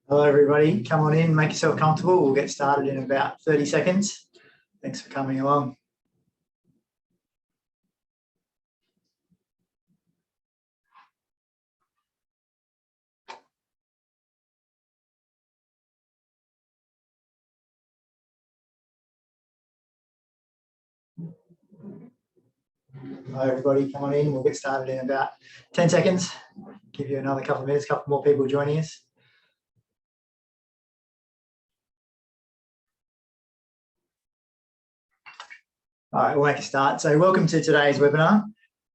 Hello everybody, come on in, make yourself comfortable. We'll get started in about 30 seconds. Thanks for coming along. Hello everybody, come on in. We'll get started in about 10 seconds. Give you another couple of minutes, a couple more people joining us. All right, we'll make a start. So welcome to today's webinar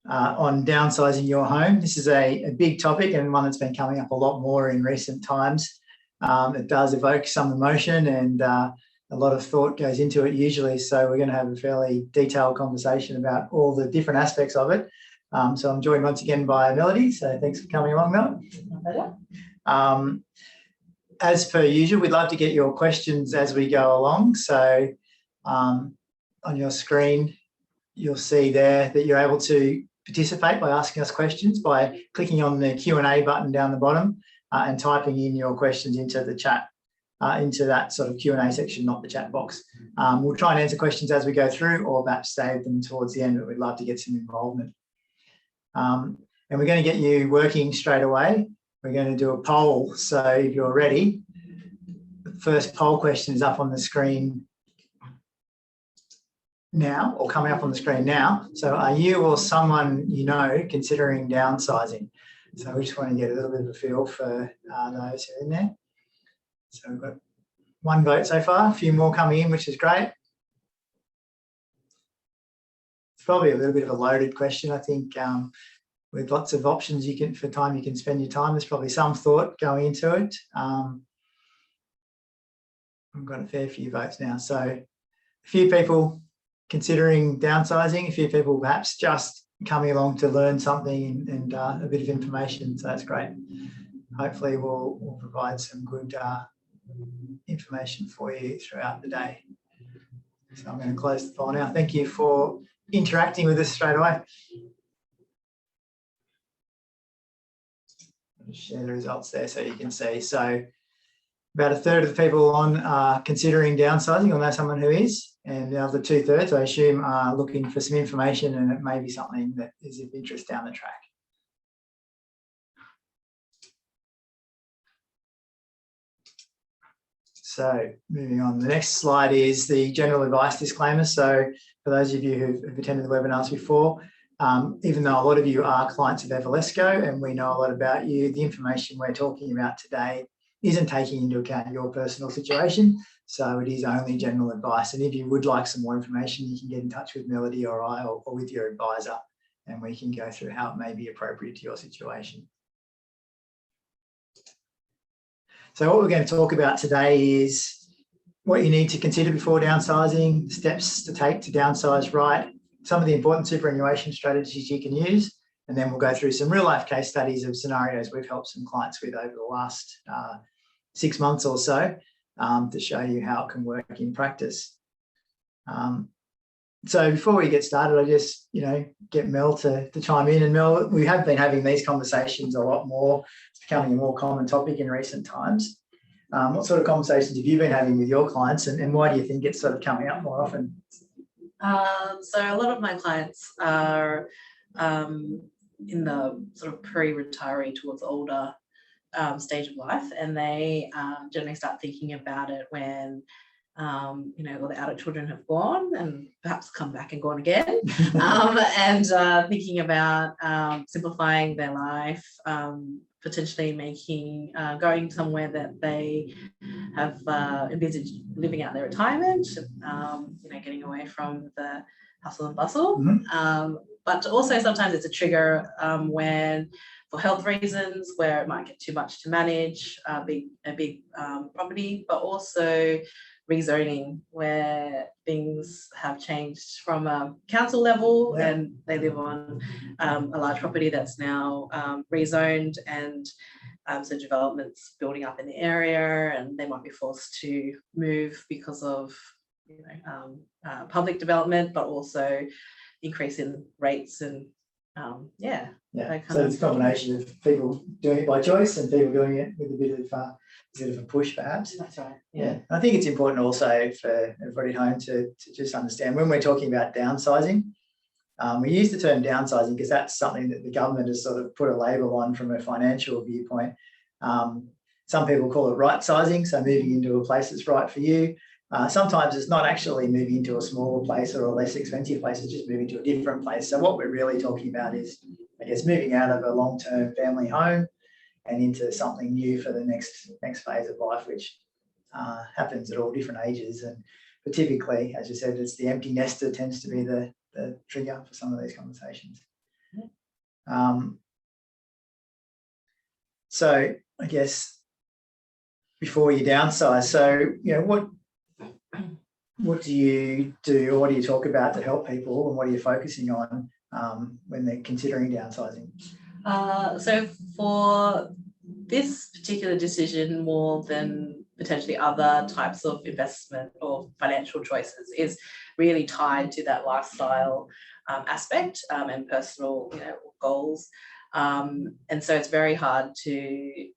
on downsizing your home. This is a big topic and one that's been coming up a lot more in recent times. It does evoke some emotion and a lot of thought goes into it usually. So we're going to have a fairly detailed conversation about all the different aspects of it. So I'm joined once again by Melody. So thanks for coming along, Mel. As per usual, we'd love to get your questions as we go along. So on your screen, you'll see there that you're able to participate by asking us questions by clicking on the Q&A button down the bottom and typing in your questions into the chat. Into that sort of Q&A section, not the chat box. We'll try and answer questions as we go through or perhaps save them towards the end, but we'd love to get some involvement. And we're going to get you working straight away. We're going to do a poll. So if you're ready, the first poll question is up on the screen now, or coming up on the screen now. So are you or someone you know considering downsizing? So we just want to get a little bit of a feel for those who are in there. So we've got one vote so far, a few more coming in, which is great. It's probably a little bit of a loaded question, I think, with lots of options you can for time you can spend your time. There's probably some thought going into it. We've got a fair few votes now. So a few people considering downsizing, a few people perhaps just coming along to learn something and a bit of information. So that's great. Hopefully we'll provide some good information for you throughout the day. So I'm going to close the poll now. Thank you for interacting with us straight away. I'll share the results there so you can see. So about a third of the people on are considering downsizing, or know someone who is, and the other 2/3, I assume, are looking for some information, and it may be something that is of interest down the track. So moving on, the next slide is the general advice disclaimer. So for those of you who've attended the webinars before, even though a lot of you are clients of Evalesco and we know a lot about you, the information we're talking about today isn't taking into account your personal situation. So it is only general advice. And if you would like some more information, you can get in touch with Melody or I or with your advisor, and we can go through how it may be appropriate to your situation. So what we're going to talk about today is what you need to consider before downsizing, steps to take to downsize right, some of the important superannuation strategies you can use, and then we'll go through some real life case studies of scenarios we've helped some clients with over the last 6 months or so to show you how it can work in practice. So before we get started, I just, get Mel to chime in. And Mel, we have been having these conversations a lot more. It's becoming a more common topic in recent times. What sort of conversations have you been having with your clients, and why do you think it's sort of coming up more often? So a lot of my clients are in the sort of pre-retiree towards older stage of life, and they generally start thinking about it when all the adult children have gone and perhaps come back and gone again, and thinking about simplifying their life, potentially going somewhere that they have envisaged living out their retirement, getting away from the hustle and bustle. Mm-hmm. But also sometimes it's a trigger when, for health reasons, where it might get too much to manage a big property, but also rezoning, where things have changed from a council level, yeah, and they live on a large property that's now rezoned, and so developments building up in the area, and they might be forced to move because of public development, but also increase in rates and yeah. Yeah, so it's a combination of people doing it by choice and people doing it with a bit of a push, perhaps. That's right. Yeah, I think it's important also for everybody at home to just understand when we're talking about downsizing. We use the term downsizing because that's something that the government has sort of put a label on from a financial viewpoint. Some people call it right sizing, so moving into a place that's right for you. Sometimes it's not actually moving into a smaller place or a less expensive place, it's just moving to a different place. So what we're really talking about is, I guess, moving out of a long-term family home and into something new for the next phase of life, which happens at all different ages. But typically, as you said, it's the empty nester tends to be the trigger for some of these conversations. So I guess before you downsize, so what do you do, or what do you talk about to help people, and what are you focusing on when they're considering downsizing? So for this particular decision, more than potentially other types of investment or financial choices, is really tied to that lifestyle aspect and personal, goals. And so it's very hard to.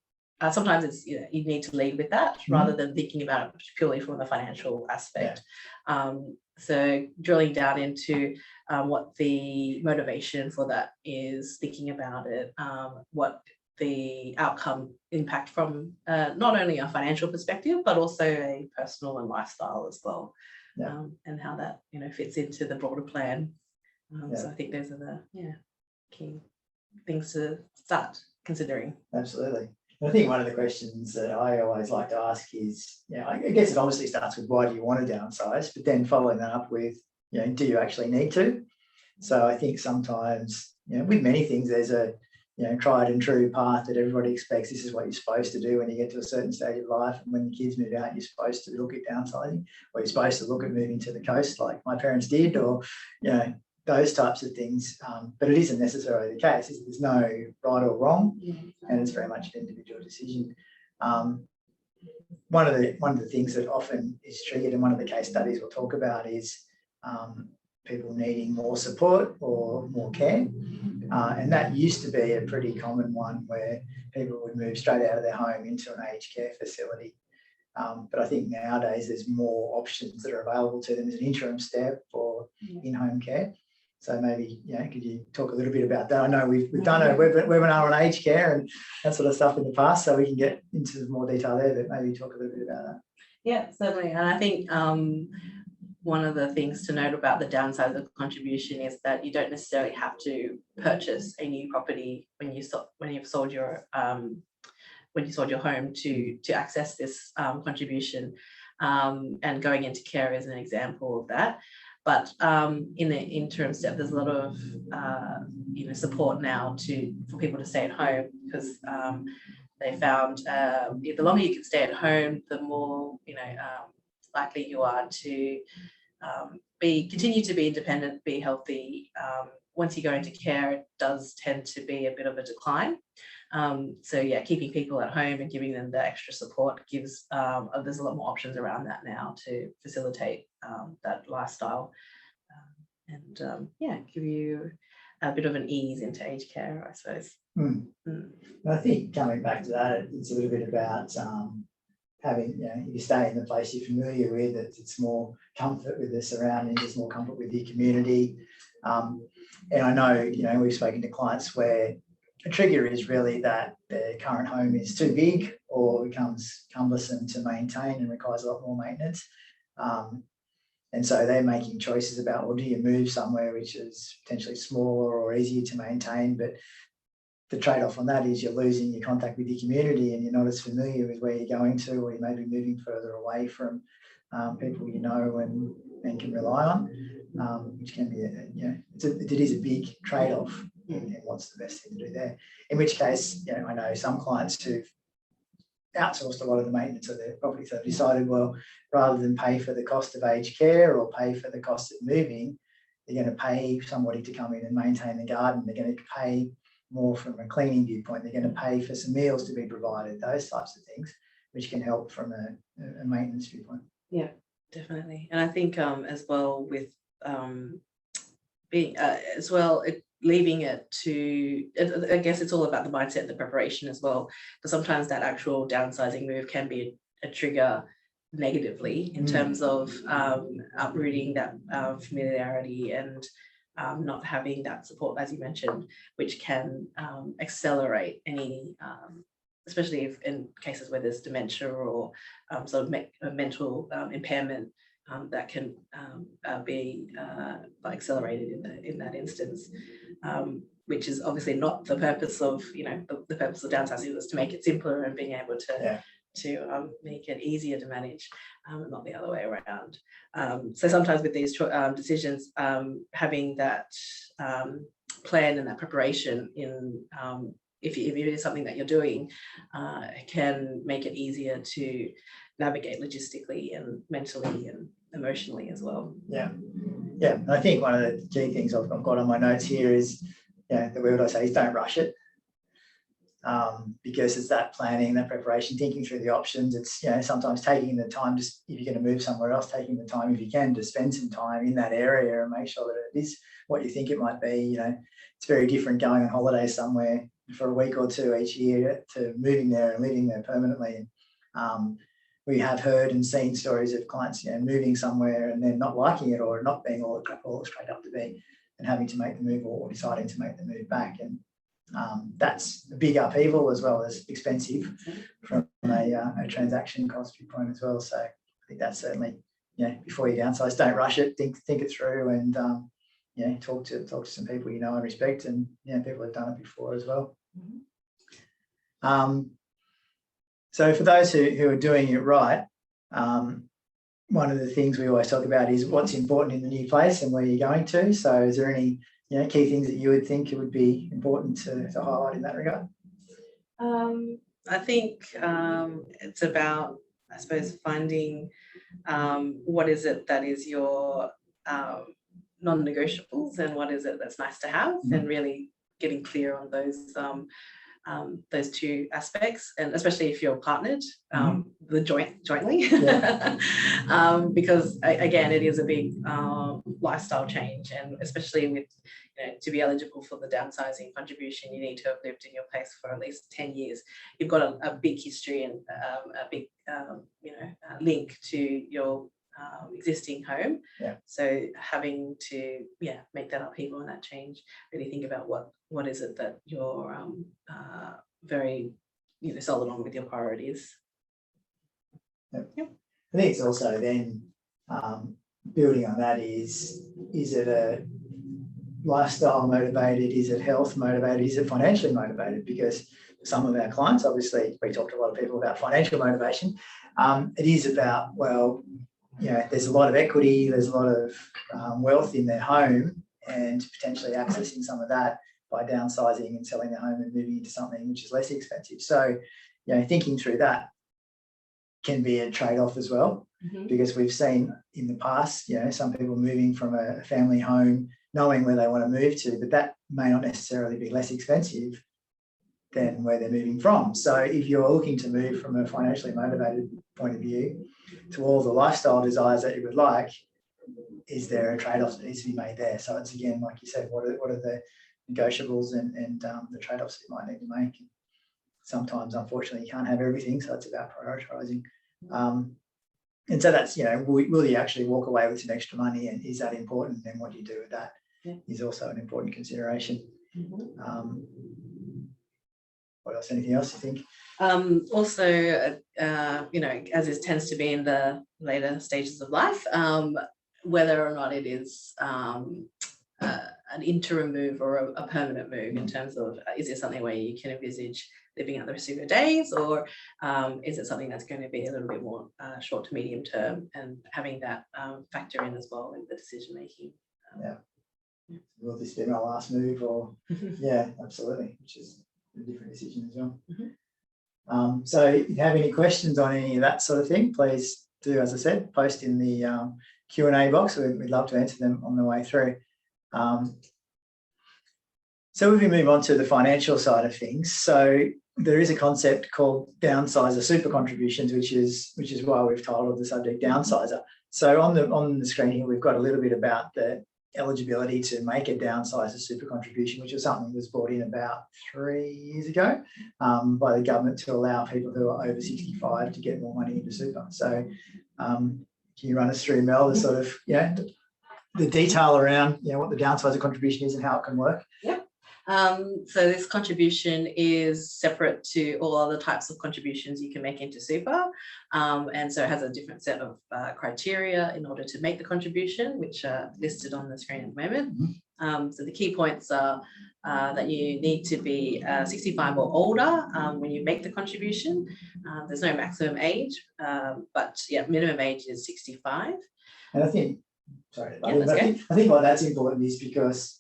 Sometimes it's you need to lead with that rather than thinking about it purely from the financial aspect. Yeah. So drilling down into what the motivation for that is, thinking about it, what the outcome impact from not only a financial perspective but also a personal and lifestyle as well, and how that fits into the broader plan. So I think those are the key things to start considering. Absolutely. I think one of the questions that I always like to ask is, I guess it obviously starts with why do you want to downsize, but then following that up with, do you actually need to? So I think sometimes, with many things, there's a, tried and true path that everybody expects this is what you're supposed to do when you get to a certain stage of life. And when the kids move out, you're supposed to look at downsizing, or you're supposed to look at moving to the coast like my parents did, or, those types of things, but it isn't necessarily the case. There's no right or wrong, and it's very much an individual decision. One of the things that often is triggered, and one of the case studies we'll talk about, is people needing more support or more care, and that used to be a pretty common one where people would move straight out of their home into an aged care facility. But I think nowadays there's more options that are available to them as an interim step for in-home care. So maybe, could you talk a little bit about that? I know we've done a webinar on aged care and that sort of stuff in the past, so we can get into more detail there, but maybe talk a little bit about that. Yeah, certainly. And I think one of the things to note about the Downsizer contribution is that you don't necessarily have to purchase a new property when you've sold your home to access this contribution, and going into care is an example of that. But in the interim step, there's a lot of support now for people to stay at home, because they found the longer you can stay at home, the more likely you are to continue to be independent, be healthy. Once you go into care, it does tend to be a bit of a decline. So keeping people at home and giving them the extra support gives there's a lot more options around that now to facilitate that lifestyle, and give you a bit of an ease into aged care, I suppose. I think coming back to that, it's a little bit about having, if you stay in the place you're familiar with, it's more comfort with the surroundings, there's more comfort with your community. And I know, we've spoken to clients where a trigger is really that their current home is too big or becomes cumbersome to maintain and requires a lot more maintenance. And so they're making choices about, well, do you move somewhere which is potentially smaller or easier to maintain? But the trade-off on that is you're losing your contact with your community and you're not as familiar with where you're going to, or you may be moving further away from people you know and can rely on, which can be, it is a big trade-off. And what's the best thing to do there? In which case, I know some clients who've outsourced a lot of the maintenance of their property, so they've decided, well, rather than pay for the cost of aged care or pay for the cost of moving, they're going to pay somebody to come in and maintain the garden. They're going to pay more from a cleaning viewpoint. They're going to pay for some meals to be provided, those types of things, which can help from a maintenance viewpoint. Yeah, definitely. And I think as well with being leaving it to, I guess it's all about the mindset, the preparation as well. Because sometimes that actual downsizing move can be a trigger negatively in terms of uprooting that familiarity and not having that support, as you mentioned, which can accelerate any, especially if in cases where there's dementia or sort of mental impairment, that can be accelerated in that instance, which is obviously not the purpose of, the purpose of downsizing was to make it simpler and being able to make it easier to manage, not the other way around. So sometimes with these decisions, having that plan and that preparation in, if it is something that you're doing, can make it easier to navigate logistically and mentally and emotionally as well. Yeah. I think one of the key things I've got on my notes here is, the word I say is don't rush it. Because it's that planning, that preparation, thinking through the options. It's, sometimes taking the time, just if you're going to move somewhere else, taking the time, if you can, to spend some time in that area and make sure that it is what you think it might be. It's very different going on holiday somewhere for a week or two each year to moving there and living there permanently. And we have heard and seen stories of clients, moving somewhere and then not liking it or not being all straight up to be and having to make the move or deciding to make the move back. And that's a big upheaval as well as expensive from a transaction cost viewpoint as well. So I think that's certainly, before you downsize, don't rush it, think it through, and talk to some people and respect, and people have done it before as well. So for those who are doing it right, one of the things we always talk about is what's important in the new place and where you're going to. So is there any key things that you would think it would be important to highlight in that regard? I think it's about, I suppose, finding what is it that is your non-negotiables and what is it that's nice to have, and really getting clear on those two aspects, and especially if you're partnered, jointly, because again, it is a big lifestyle change, and especially with to be eligible for the downsizing contribution, you need to have lived in your place for at least 10 years. You've got a big history and a big link to your existing home. So having to make that upheaval and that change, really think about what is it that you're very solid on with your priorities. I think it's also then building on that is it a lifestyle motivated, is it health motivated, is it financially motivated? Because some of our clients, obviously we talked to a lot of people about financial motivation, it is about, there's a lot of equity, there's a lot of wealth in their home, and potentially accessing some of that by downsizing and selling their home and moving into something which is less expensive. So, thinking through that can be a trade-off as well, because we've seen in the past, some people moving from a family home, knowing where they want to move to, but that may not necessarily be less expensive than where they're moving from. So if you're looking to move from a financially motivated point of view to all the lifestyle desires that you would like, is there a trade-off that needs to be made there? So it's, again, like you said, what are the negotiables and the trade-offs that you might need to make? Sometimes, unfortunately, you can't have everything, so it's about prioritising. And so that's, will you actually walk away with some extra money, and is that important? And what do you do with that is also an important consideration. What else? Anything else you think? Also, as it tends to be in the later stages of life, whether or not it is an interim move or a permanent move, in terms of, is it something where you can envisage living out the rest of your days, or is it something that's going to be a little bit more short to medium term, and having that factor in as well in the decision making. Will this be my last move, or absolutely, which is a different decision as well. So if you have any questions on any of that sort of thing, please do, as I said, post in the Q&A box. We'd love to answer them on the way through. So if we move on to the financial side of things, so there is a concept called Downsizer super contributions, which is why we've titled the subject Downsizer. So on the screen here, we've got a little bit about the eligibility to make a downsizer super contribution, which was something that was brought in about 3 years ago by the government to allow people who are over 65 to get more money into super. So can you run us through, Mel, the sort of, the detail around, what the downsizer contribution is and how it can work? Yep. So this contribution is separate to all other types of contributions you can make into super. And so it has a different set of criteria in order to make the contribution, which are listed on the screen at the moment. So the key points are that you need to be 65 or older when you make the contribution. There's no maximum age, but minimum age is 65. And I think, I think why that's important is because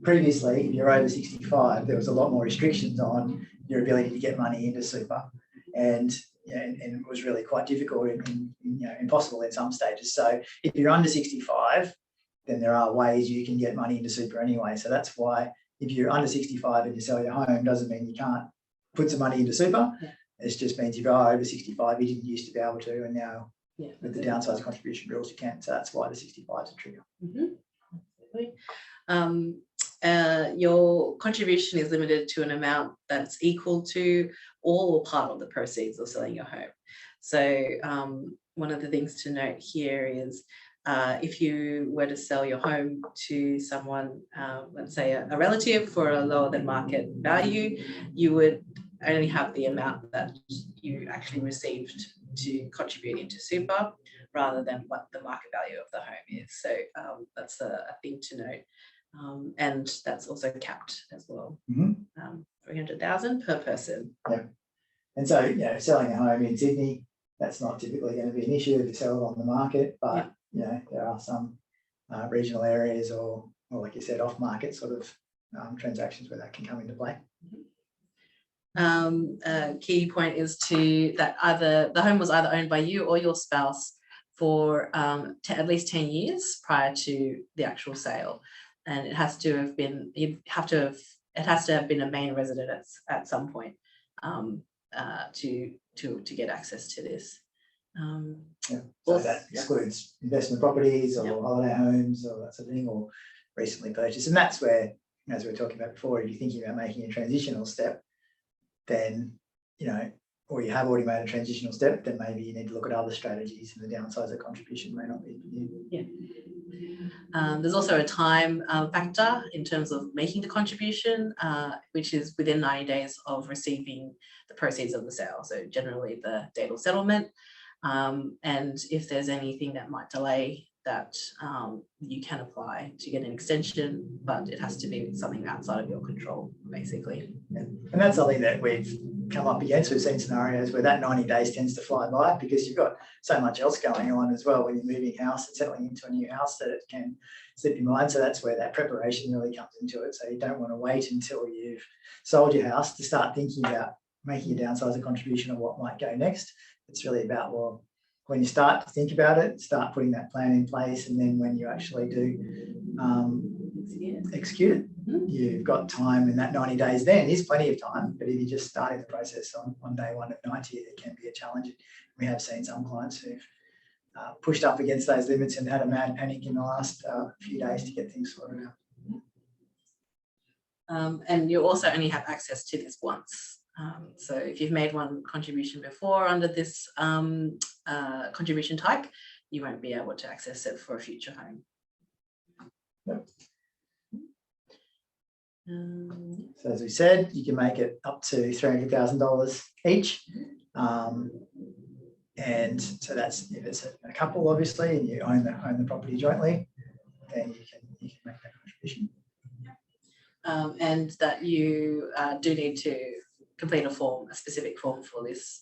previously, if you're over 65, there was a lot more restrictions on your ability to get money into super, and it was really quite difficult and impossible in some stages. So if you're under 65, then there are ways you can get money into super anyway. So that's why if you're under 65 and you sell your home, doesn't mean you can't put some money into super. It just means if you are over 65, you didn't used to be able to, and now with the downside contribution rules, you can. So that's why the 65 is a trigger. Your contribution is limited to an amount that's equal to all or part of the proceeds of selling your home. So one of the things to note here is if you were to sell your home to someone, let's say a relative for a lower than market value, you would only have the amount that you actually received to contribute into super rather than what the market value of the home is. So that's a thing to note. And that's also capped as well. 300,000 per person. And so selling a home in Sydney, that's not typically going to be an issue if you sell it on the market, but there are some regional areas or like you said, off market sort of transactions where that can come into play. Key point is that either the home was either owned by you or your spouse for at least 10 years prior to the actual sale. And it has to have been, it has to have been a main resident at some point to get access to this. So that excludes investment properties or holiday homes or that sort of thing, or recently purchased. And that's where, as we were talking about before, if you're thinking about making a transitional step, then, or you have already made a transitional step, then maybe you need to look at other strategies, and the downsizer contribution may not be for you. There's also a time factor in terms of making the contribution, which is within 90 days of receiving the proceeds of the sale. So generally the date of settlement. And if there's anything that might delay that, you can apply to get an extension, but it has to be something outside of your control, basically. And that's something that we've come up against. We've seen scenarios where that 90 days tends to fly by because you've got so much else going on as well when you're moving house and settling into a new house that it can slip your mind. So that's where that preparation really comes into it. So you don't want to wait until you've sold your house to start thinking about making a downsizer contribution or what might go next. It's really about, well, when you start to think about it, start putting that plan in place, and then when you actually do execute it, you've got time, and that 90 days then is plenty of time. But if you're just starting the process on day one of 90, it can be a challenge. We have seen some clients who've pushed up against those limits and had a mad panic in the last few days to get things sorted out. And you also only have access to this once. So if you've made one contribution before under this contribution type, you won't be able to access it for a future home. So as we said, you can make it up to $300,000 each. And so that's if it's a couple, obviously, and you own the property jointly, then you can make that contribution. And that you do need to complete a specific form for this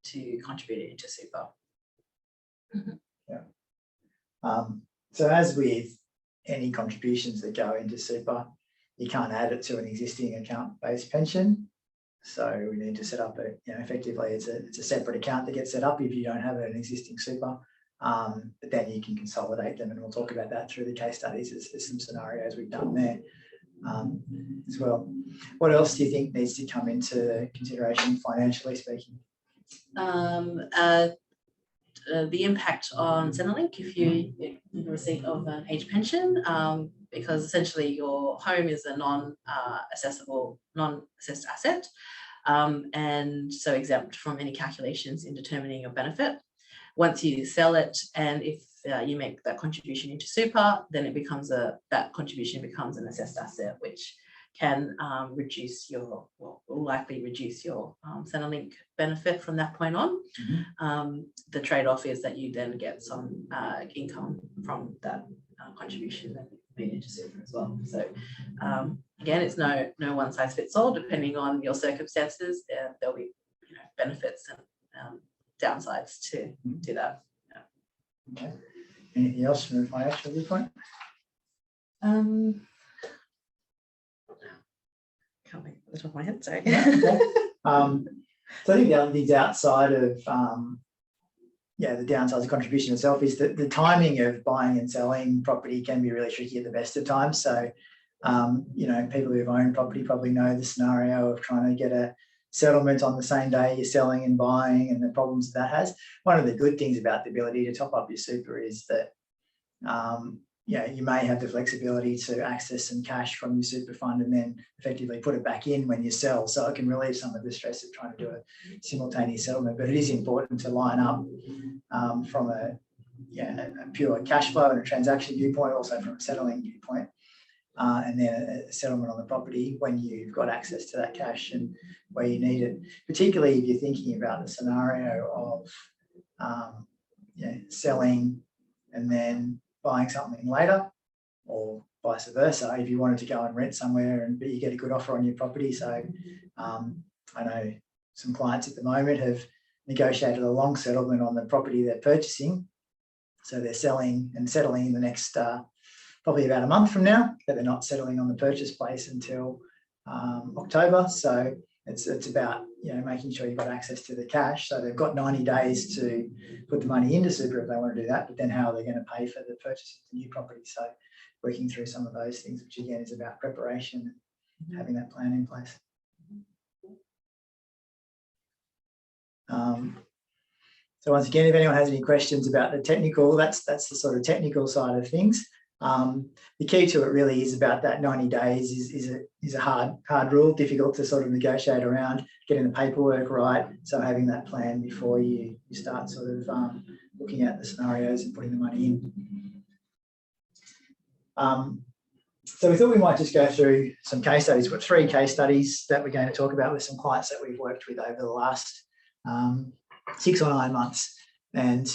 to contribute into super. So as with any contributions that go into super, you can't add it to an existing account-based pension. So we need to set up effectively it's a separate account that gets set up if you don't have an existing super. But then you can consolidate them, and we'll talk about that through the case studies. There's some scenarios we've done there as well. What else do you think needs to come into consideration financially speaking? the impact on Centrelink if you in receipt of an age pension, because essentially your home is a non-assessed asset, and so exempt from any calculations in determining your benefit. Once you sell it, and if you make that contribution into super, then it becomes that contribution becomes an assessed asset, which can reduce your, will likely reduce your Centrelink benefit from that point on. The trade-off is that you then get some income from that contribution that you made into super as well. So again, it's no one size fits all. Depending on your circumstances, there'll be benefits and downsides to that. Okay. Anything else from a financial viewpoint? Can't think off the top of my head, sorry. Okay. So I think the other things outside of the downsizing contribution itself is that the timing of buying and selling property can be really tricky at the best of times. So people who've owned property probably know the scenario of trying to get a settlement on the same day you're selling and buying, and the problems that has. One of the good things about the ability to top up your super is that you may have the flexibility to access some cash from your super fund and then effectively put it back in when you sell. So it can relieve some of the stress of trying to do a simultaneous settlement. But it is important to line up from a pure cash flow and a transaction viewpoint, also from a settling viewpoint, and then a settlement on the property when you've got access to that cash and where you need it. Particularly if you're thinking about the scenario of selling and then buying something later, or vice versa, if you wanted to go and rent somewhere but you get a good offer on your property. So I know some clients at the moment have negotiated a long settlement on the property they're purchasing. So they're selling and settling in the next probably about a month from now, but they're not settling on the purchase place until October. So it's about making sure you've got access to the cash. So they've got 90 days to put the money into super if they want to do that, but then how are they going to pay for the purchase of the new property? So working through some of those things, which again is about preparation and having that plan in place. So once again, if anyone has any questions about the technical, that's the sort of technical side of things. The key to it really is about that 90 days is a hard rule, difficult to sort of negotiate around, getting the paperwork right. So having that plan before you start sort of looking at the scenarios and putting the money in. So we thought we might just go through some case studies. We've got 3 case studies that we're going to talk about with some clients that we've worked with over the last 6 or 9 months. And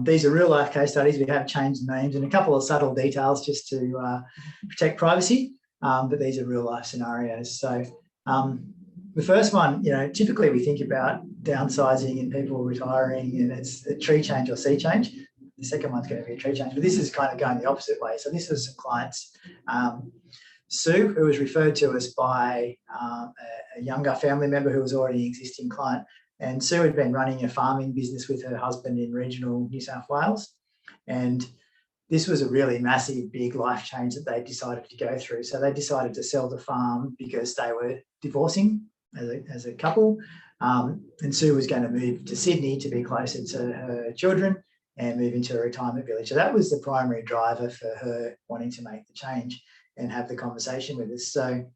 these are real life case studies. We have changed names and a couple of subtle details just to protect privacy, but these are real life scenarios. So the first one, typically we think about downsizing and people retiring, and it's a tree change or sea change. The second one's going to be a tree change, but this is kind of going the opposite way. So this was some clients. Sue, who was referred to us by a younger family member who was already an existing client. And Sue had been running a farming business with her husband in regional New South Wales. And this was a really massive, big life change that they decided to go through. So they decided to sell the farm because they were divorcing as a couple. And Sue was going to move to Sydney to be closer to her children and move into a retirement village. So that was the primary driver for her wanting to make the change and have the conversation with us. So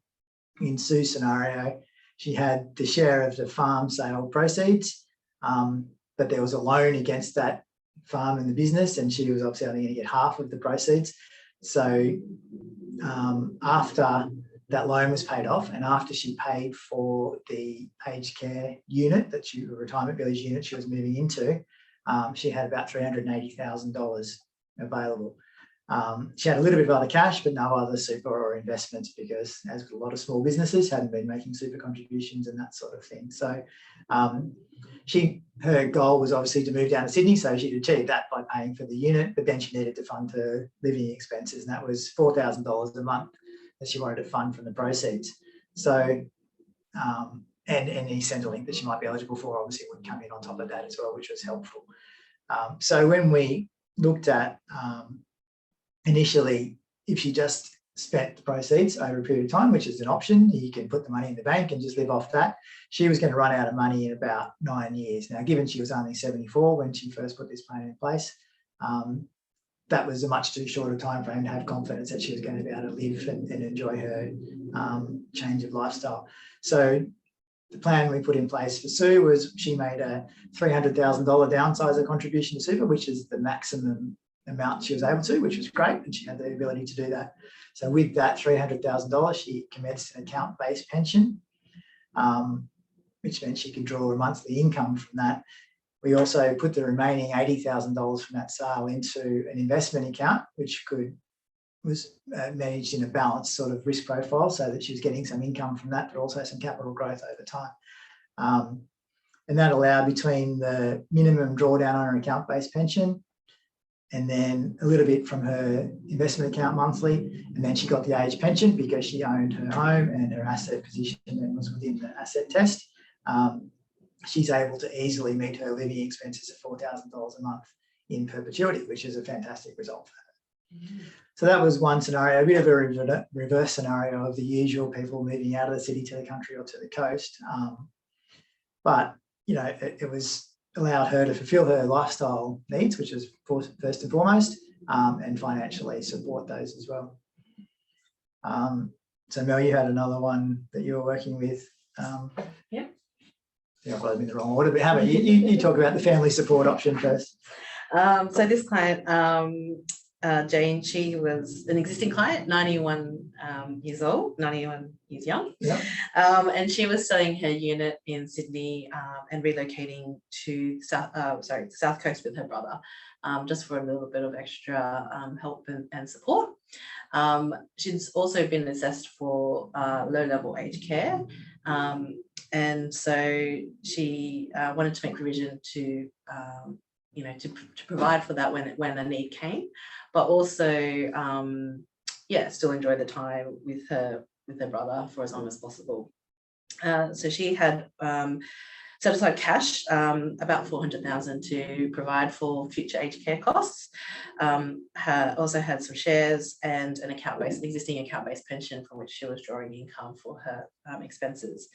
in Sue's scenario, she had the share of the farm sale proceeds, but there was a loan against that farm and the business, and she was obviously only going to get half of the proceeds. So after that loan was paid off and after she paid for the aged care unit, the retirement village unit she was moving into, she had about $380,000 available. She had a little bit of other cash, but no other super or investments because, as with a lot of small businesses, hadn't been making super contributions and that sort of thing. So her goal was obviously to move down to Sydney, so she'd achieved that by paying for the unit, but then she needed to fund her living expenses, and that was $4,000 a month that she wanted to fund from the proceeds. So and any Centrelink that she might be eligible for obviously would come in on top of that as well, which was helpful. So when we looked at initially, if she just spent the proceeds over a period of time, which is an option. You can put the money in the bank and just live off that. She was going to run out of money in about 9 years. Now, given she was only 74 when she first put this plan in place, that was a much too short a time frame to have confidence that she was going to be able to live and enjoy her change of lifestyle. So the plan we put in place for Sue was she made a $300,000 downsizer contribution to super, which is the maximum amount she was able to, which was great, and she had the ability to do that. So with that $300,000, she commenced an account-based pension, which meant she could draw a monthly income from that. We also put the remaining $80,000 from that sale into an investment account, which was managed in a balanced sort of risk profile, so that she was getting some income from that, but also some capital growth over time. And that allowed between the minimum drawdown on her account-based pension and then a little bit from her investment account monthly. And then she got the age pension because she owned her home and her asset position and was within the asset test. She's able to easily meet her living expenses of $4,000 a month in perpetuity, which is a fantastic result for her. Mm-hmm. So that was one scenario, a bit of a reverse scenario of the usual people moving out of the city to the country or to the coast. But, you know, it was allowed her to fulfill her lifestyle needs, which is first and foremost, and financially support those as well. So Mel, you had another one that you were working with. Yeah. I think I've got them in the wrong order, but how about you talk about the family support option first? So this client, Jane, she was an existing client, 91 years old, 91 years young. Yep. And she was selling her unit in Sydney and relocating to the South Coast with her brother, just for a little bit of extra help and support. She's also been assessed for low-level aged care. And so she wanted to make provision to to provide for that when the need came, but also, still enjoy the time with her brother for as long as possible. So she had set aside cash, about $400,000 to provide for future aged care costs. Also had some shares and an existing account-based pension from which she was drawing income for her expenses.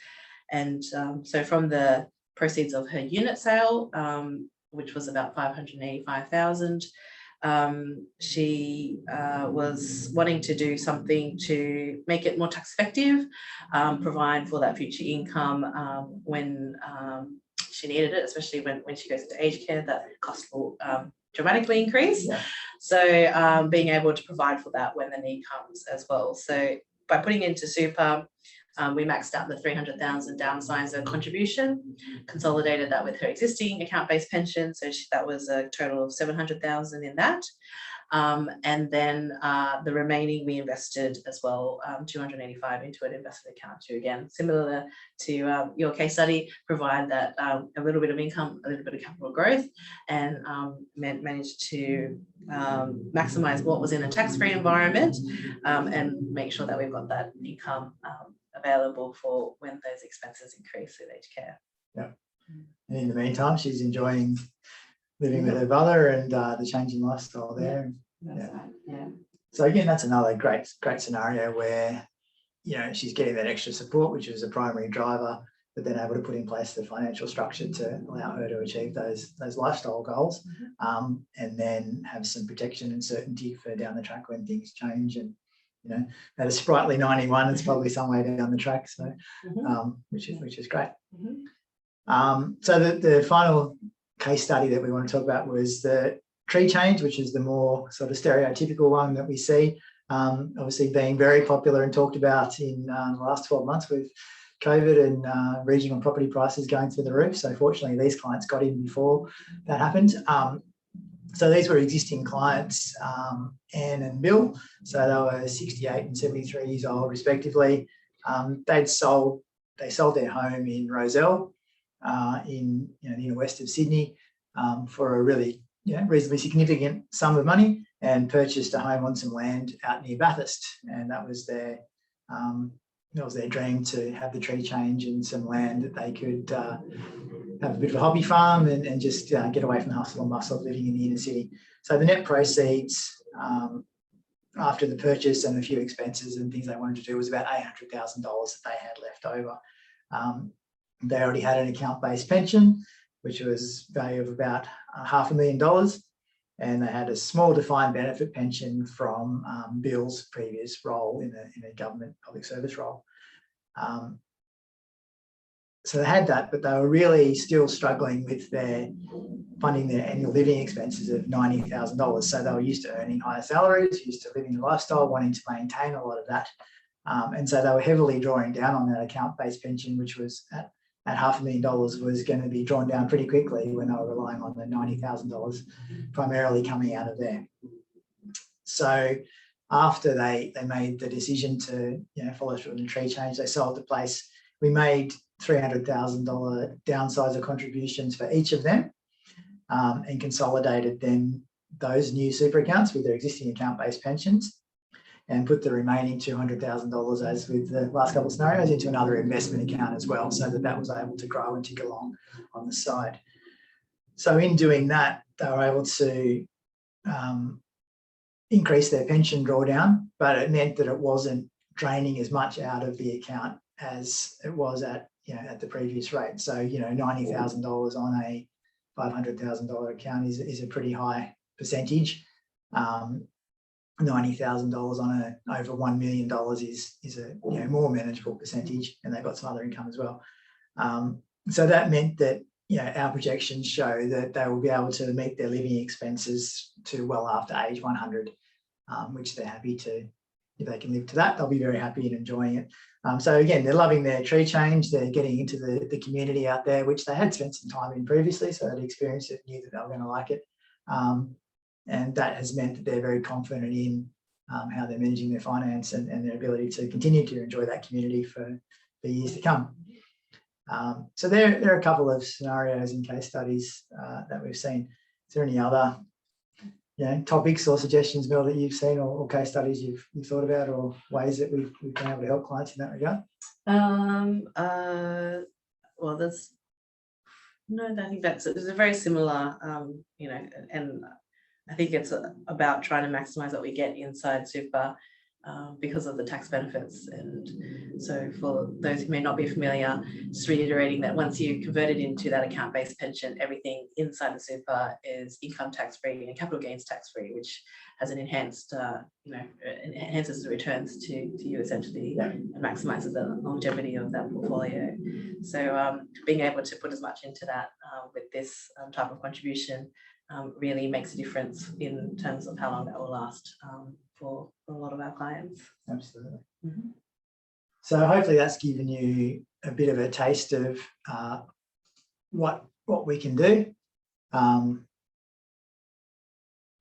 And so from the proceeds of her unit sale, which was about $585,000, she was wanting to do something to make it more tax effective, provide for that future income when she needed it, especially when she goes into aged care, that cost will dramatically increase. Yeah. So being able to provide for that when the need comes as well. So by putting into super, we maxed out the $300,000 downsizer contribution, consolidated that with her existing account-based pension. So that was a total of $700,000 in that. And then the remaining we invested as well, $285 into an investment account to, again, similar to your case study, provide that a little bit of income, a little bit of capital growth, and managed to maximize what was in a tax-free environment and make sure that we've got that income available for when those expenses increase with aged care. Yeah. And in the meantime, she's enjoying living with her brother and the changing lifestyle there. Yeah. So again, that's another great scenario where, you know, she's getting that extra support, which is a primary driver, but then able to put in place the financial structure to allow her to achieve those lifestyle goals, and then have some protection and certainty for down the track when things change. And you know, at a sprightly 91, it's probably some way down the track. So, which is great. So the final case study that we want to talk about was the tree change, which is the more sort of stereotypical one that we see, obviously being very popular and talked about in the last 12 months with COVID and regional property prices going through the roof. So fortunately, these clients got in before that happened. So these were existing clients, Anne and Bill. So they were 68 and 73 years old, respectively. They sold their home in Rozelle, in the inner west of Sydney, for a really reasonably significant sum of money, and purchased a home on some land out near Bathurst. And that was their dream, to have the tree change and some land that they could have a bit of a hobby farm and just get away from the hustle and bustle of living in the inner city. So the net proceeds after the purchase and a few expenses and things they wanted to do, was about $800,000 that they had left over. They already had an account-based pension, which was value of about $500,000, and they had a small defined benefit pension from Bill's previous role in a government public service role. So they had that, but they were really still struggling with funding their annual living expenses of $90,000. So they were used to earning higher salaries, used to living a lifestyle, wanting to maintain a lot of that. And so they were heavily drawing down on that account-based pension, which was at $500,000, was going to be drawn down pretty quickly when they were relying on the $90,000 primarily coming out of there. So after they made the decision to follow through on the tree change, they sold the place. We made $300,000 downsizer contributions for each of them, and consolidated then those new super accounts with their existing account-based pensions, and put the remaining $200,000, as with the last couple of scenarios, into another investment account as well, so that was able to grow and tick along on the side. So in doing that, they were able to increase their pension drawdown, but it meant that it wasn't draining as much out of the account as it was at the previous rate. So $90,000 on a $500,000 account is a pretty high percentage. $90,000 on over $1 million is a more manageable percentage, and they've got some other income as well. So that meant that our projections show that they will be able to meet their living expenses to well after age 100, which they're happy to. If they can live to that, they'll be very happy and enjoying it. So again, they're loving their tree change. They're getting into the community out there, which they had spent some time in previously, so they'd experienced it, knew that they were going to like it. And that has meant that they're very confident in how they're managing their finance and their ability to continue to enjoy that community for years to come. So there are a couple of scenarios and case studies that we've seen. Is there any other topics or suggestions, Mel, that you've seen, or case studies you've thought about, or ways that we've been able to help clients in that regard? Well, I think it's a very similar, and I think it's about trying to maximise what we get inside super because of the tax benefits. And so for those who may not be familiar, just reiterating that once you convert it into that account-based pension, everything inside the super is income tax-free and capital gains tax-free, which has an enhanced, enhances the returns to you essentially, and maximises the longevity of that portfolio. So being able to put as much into that with this type of contribution really makes a difference in terms of how long that will last for a lot of our clients. Absolutely. Mm-hmm. So hopefully that's given you a bit of a taste of what we can do, and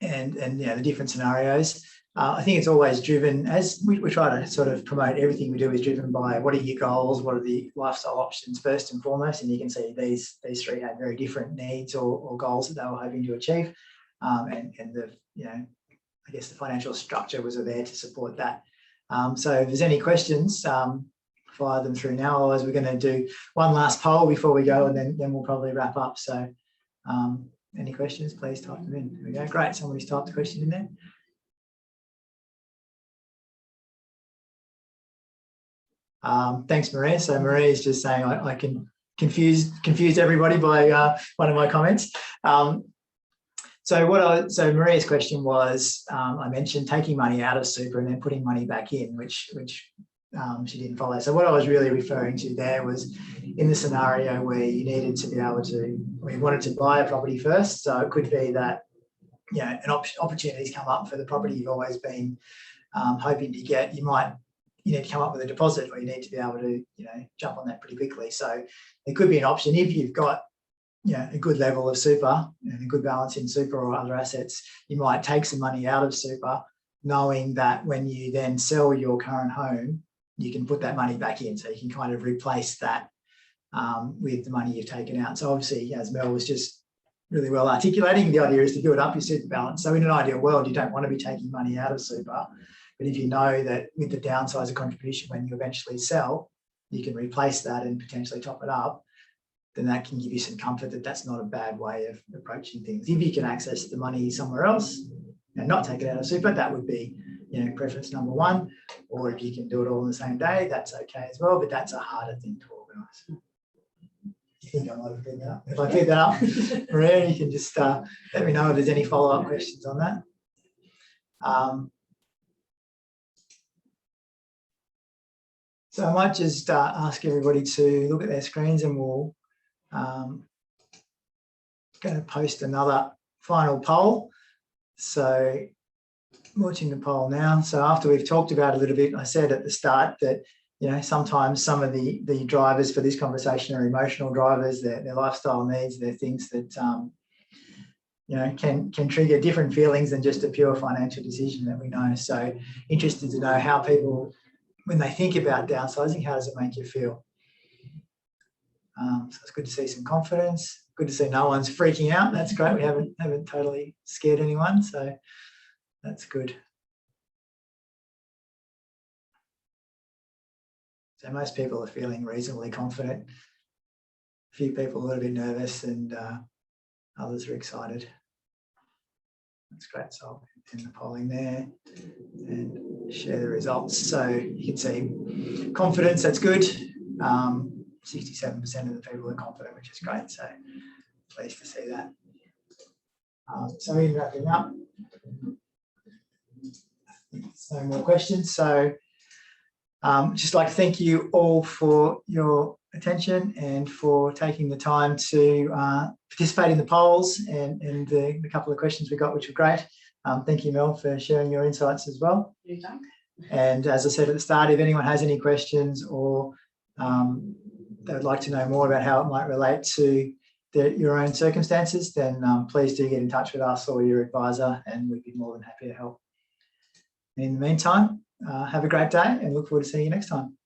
the different scenarios. I think it's always driven, as we try to sort of promote everything we do, is driven by what are your goals, what are the lifestyle options first and foremost, and you can see these three had very different needs or goals that they were hoping to achieve, and the I guess the financial structure was there to support that. So if there's any questions, fire them through now. Otherwise, we're going to do one last poll before we go, and then we'll probably wrap up. So any questions, please type them in. There we go. Great. Somebody's typed a question in there. Thanks, Maria. So Maria is just saying I can confuse everybody by one of my comments. So Maria's question was, I mentioned taking money out of super and then putting money back in, which she didn't follow. So what I was really referring to there was in the scenario where you needed to be able to, or you wanted to buy a property first. So it could be that an opportunities come up for the property you've always been hoping to get. You need to come up with a deposit, or you need to be able to jump on that pretty quickly. So it could be an option if you've got a good level of super and a good balance in super or other assets. You might take some money out of super, knowing that when you then sell your current home, you can put that money back in, so you can kind of replace that with the money you've taken out. So obviously, as Mel was just really well articulating, the idea is to build up your super balance. So in an ideal world, you don't want to be taking money out of super, but if you know that with the downsizer contribution, when you eventually sell, you can replace that and potentially top it up, then that can give you some comfort that that's not a bad way of approaching things. If you can access the money somewhere else and not take it out of super, that would be preference number one, or if you can do it all on the same day, that's okay as well, but that's a harder thing to organise. I think I might have cleared that up. If I cleared that up, Maria, you can just let me know if there's any follow-up questions on that. So I might just ask everybody to look at their screens, and we'll going to post another final poll. So launching the poll now. So after we've talked about a little bit, I said at the start that sometimes some of the drivers for this conversation are emotional drivers, their lifestyle needs, they're things that can trigger different feelings than just a pure financial decision that we know. So interested to know how people, when they think about downsizing, how does it make you feel? So it's good to see some confidence. Good to see no one's freaking out. That's great. We haven't totally scared anyone, so that's good. So most people are feeling reasonably confident. A few people a little bit nervous, and others are excited. That's great. So I'll end the polling there and share the results. So you can see confidence, that's good. 67% of the people are confident, which is great. So pleased to see that. So in wrapping up, no more questions. So just like to thank you all for your attention and for taking the time to participate in the polls and the couple of questions we got, which were great. Thank you, Mel, for sharing your insights as well. Anytime. And as I said at the start, if anyone has any questions or they would like to know more about how it might relate to your own circumstances, then please do get in touch with us or your advisor, and we'd be more than happy to help. In the meantime, have a great day and look forward to seeing you next time.